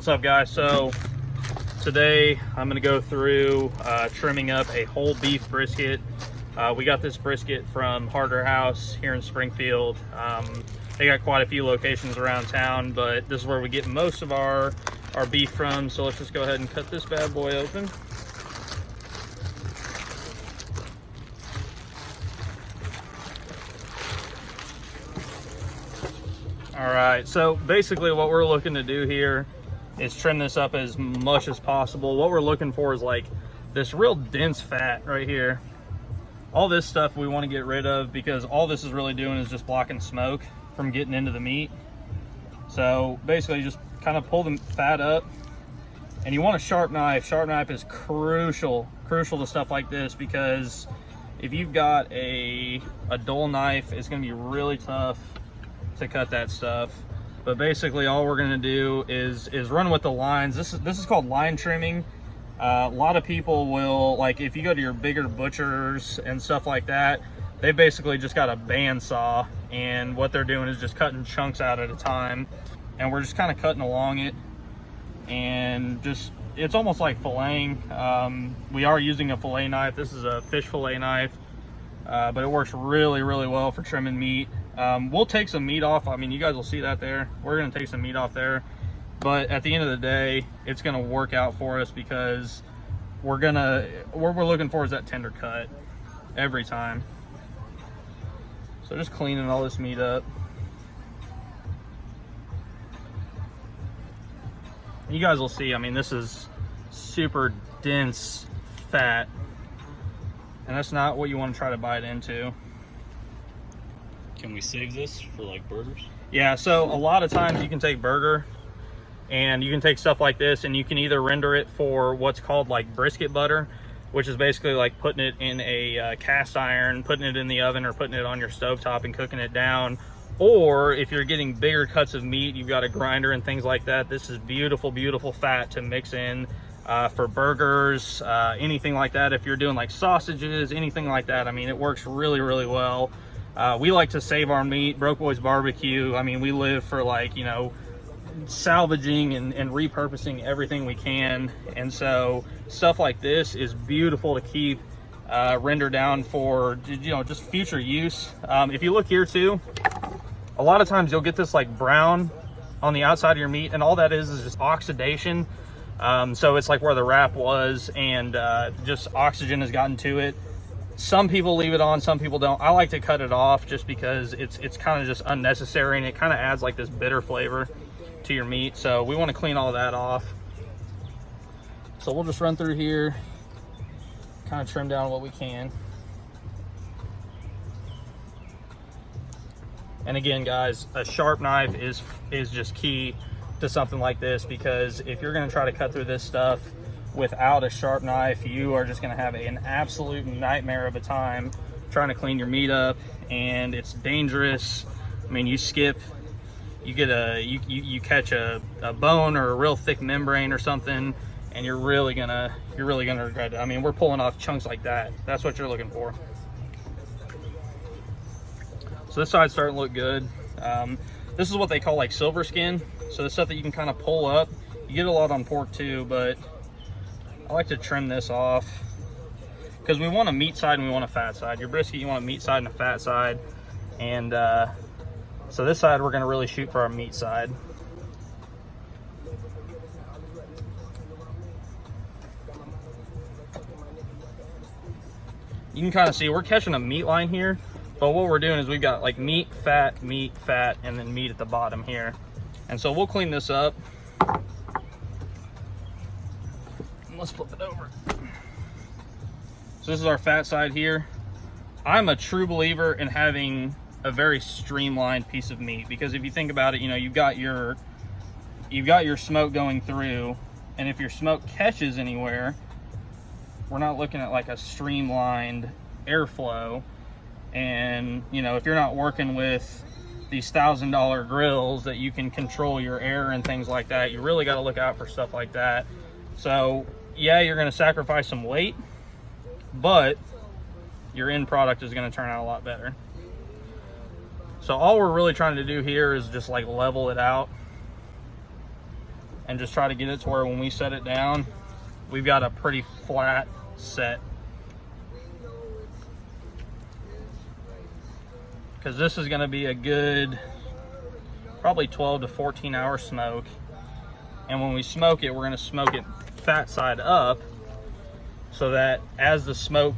What's up, guys? So today I'm going to go through trimming up a whole beef brisket. We got this brisket from Harder House here in Springfield. They got quite a few locations around town, but this is where we get most of our beef from. So let's just go ahead and cut this bad boy open. All right, so basically what we're looking to do here is trim this up as much as possible. What we're looking for is like this real dense fat right here. All this stuff we want to get rid of because all this is really doing is just blocking smoke from getting into the meat. So basically just kind of pull the fat up, and you want a sharp knife. Sharp knife is crucial to stuff like this, because if you've got a dull knife, it's going to be really tough to cut that stuff. But basically all we're going to do is run with the lines. This is called line trimming. A lot of people will, like, if you go to your bigger butchers and stuff like that, they basically just got a bandsaw, and what they're doing is just cutting chunks out at a time, and we're just kind of cutting along it, and just, it's almost like filleting. We are using a fillet knife. This is a fish fillet knife, but it works really well for trimming meat. We'll take some meat off. I mean, you guys will see that there. We're going to take some meat off there, but at the end of the day, it's going to work out for us, because what we're looking for is that tender cut every time. So just cleaning all this meat up. You guys will see, I mean, this is super dense fat, and that's not what you want to try to bite into. Can we save this for like burgers? Yeah, so a lot of times you can take burger, and you can take stuff like this, and you can either render it for what's called like brisket butter, which is basically like putting it in a cast iron, putting it in the oven, or putting it on your stovetop and cooking it down. Or if you're getting bigger cuts of meat, you've got a grinder and things like that. This is beautiful fat to mix in for burgers, anything like that. If you're doing like sausages, anything like that, I mean, it works really well. We like to save our meat. Broke Boys Barbecue, I mean, we live for, like, you know, salvaging and repurposing everything we can. And so stuff like this is beautiful to keep render down for, you know, just future use. If you look here too, a lot of times you'll get this like brown on the outside of your meat, and all that is just oxidation. So it's like where the wrap was, and just oxygen has gotten to it. Some people leave it on, some people don't. I like to cut it off just because it's kind of just unnecessary, and it kind of adds like this bitter flavor to your meat. So we want to clean all that off. So we'll just run through here, kind of trim down what we can. And again, guys, a sharp knife is just key to something like this, because if you're going to try to cut through this stuff without a sharp knife, you are just going to have an absolute nightmare of a time trying to clean your meat up, and it's dangerous. I mean, you skip, you get you catch a bone or a real thick membrane or something, and you're really gonna regret it. I mean, we're pulling off chunks like that. That's what you're looking for. So this side's starting to look good. This is what they call like silver skin. So the stuff that you can kind of pull up. You get a lot on pork too, but I like to trim this off because we want a meat side and we want a fat side. Your brisket, you want a meat side and a fat side. And so this side, we're gonna really shoot for our meat side. You can kind of see we're catching a meat line here, but what we're doing is we've got like meat, fat, and then meat at the bottom here. And so we'll clean this up. Let's flip it over. So this is our fat side here. I'm a true believer in having a very streamlined piece of meat, because if you think about it, you know, you've got your smoke going through, and if your smoke catches anywhere, we're not looking at like a streamlined airflow. And you know, if you're not working with these $1,000 grills that you can control your air and things like that, you really got to look out for stuff like that. So yeah, you're going to sacrifice some weight, but your end product is going to turn out a lot better. So all we're really trying to do here is just like level it out. and just try to get it to where when we set it down, we've got a pretty flat set. Because this is going to be a good probably 12 to 14 hour smoke. And when we smoke it, we're going to smoke it fat side up, so that as the smoke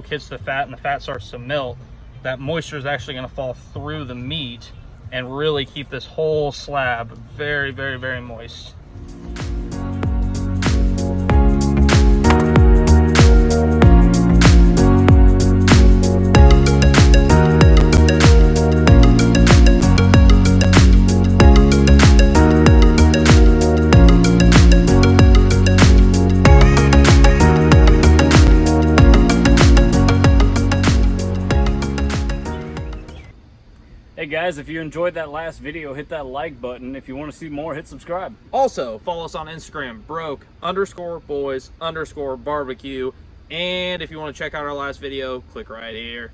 hits the fat and the fat starts to melt, that moisture is actually going to fall through the meat and really keep this whole slab very, very, very moist. Hey guys, if you enjoyed that last video, hit that like button. If you want to see more, hit subscribe. Also, follow us on Instagram, broke_boys_barbecue. And if you want to check out our last video, click right here.